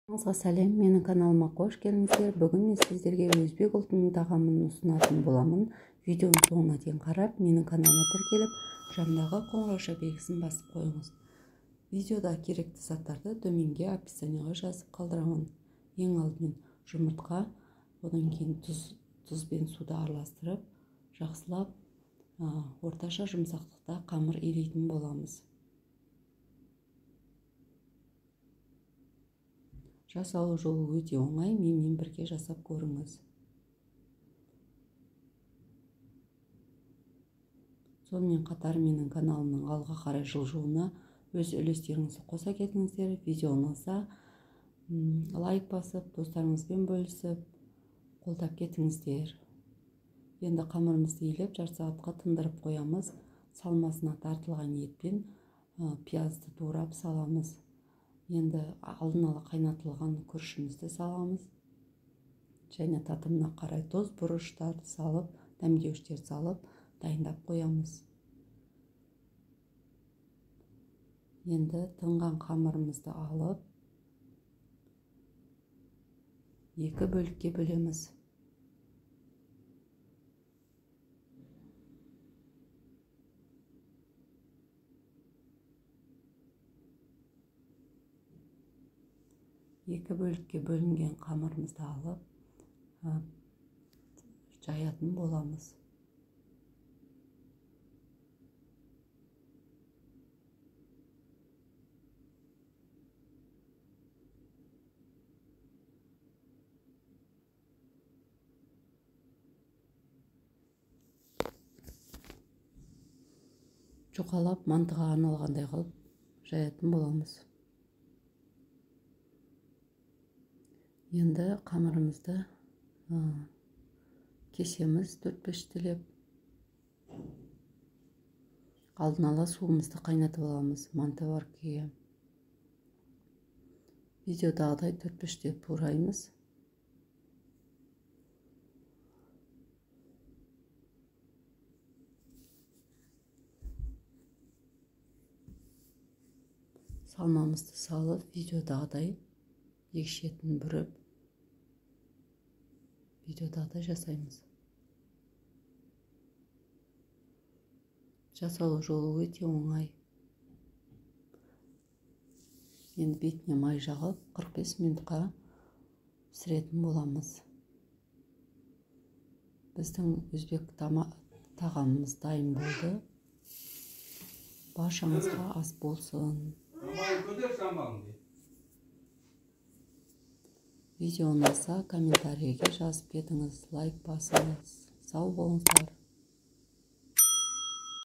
Сәлем, менің каналыма қош келдіңіздер. Бүгін мен сіздерге өзбек ұлтының тағамын ұсынатын боламын. Видеоның соңына дейін қарап, менің каналыма тіркеліп, жанындағы қоңырау белгісін басып қойыңыз. Видеода керекті заттарды төменге описаниеға жазып қалдырамын. Ең алдымен жұмыртқа, одан кейін тұз бен суды араластырып, жақсылап орташа жұмсақтықта қамыр илейтін боламыз. Жасалу жолы өте оңай, менімен бірге жасап көріңіз. Сонымен қатар менің каналымның алға қарай жылжуына өз үлестеріңізді қоса кетіңіздер. Видеоны ұнаса лайк басып, достарыңызбен бөлісіп, қолдап кетіңіздер. Енді қамырымызды илеп, жарты сағатқа тындырып қоямыз. Салмасына тартылған етпен пиязды турап саламыз. Енді алдын ала қайнатылған күрішімізді саламыз. Және татымына қарай тұз, бұрыштарды салып, дәмдеуіштер салып, дайындап қоямыз. Енді тынған қамырымызды алып, екі бөлікке бөлеміз. Екі бөлікке бөлінген қамырымызды алып, жаятын боламыз. Жұқалап, мантыға арналғандай қылып жаятын боламыз. Енді қамырымызды кесеміз 4-5-тілеп. Алдын ала суымызды қайнатып аламыз манты бар күйге. Видеодағыдай 4-5-тілеп тураймыз. Салмамызды салып, видеодағыдай екі шетін бүріп, видеодағыдай жасаймыз. Жасалу жолы өте оңай. Енді бетіне май жағып 45 минутқа пісіретін боламыз. Біздің өзбек тағамымыз дайын болды. Баршаңызға ас болсын. Видео ұнаса комментарийге жазып кетіңіз, лайк басыңыз. Сау болыңыздар.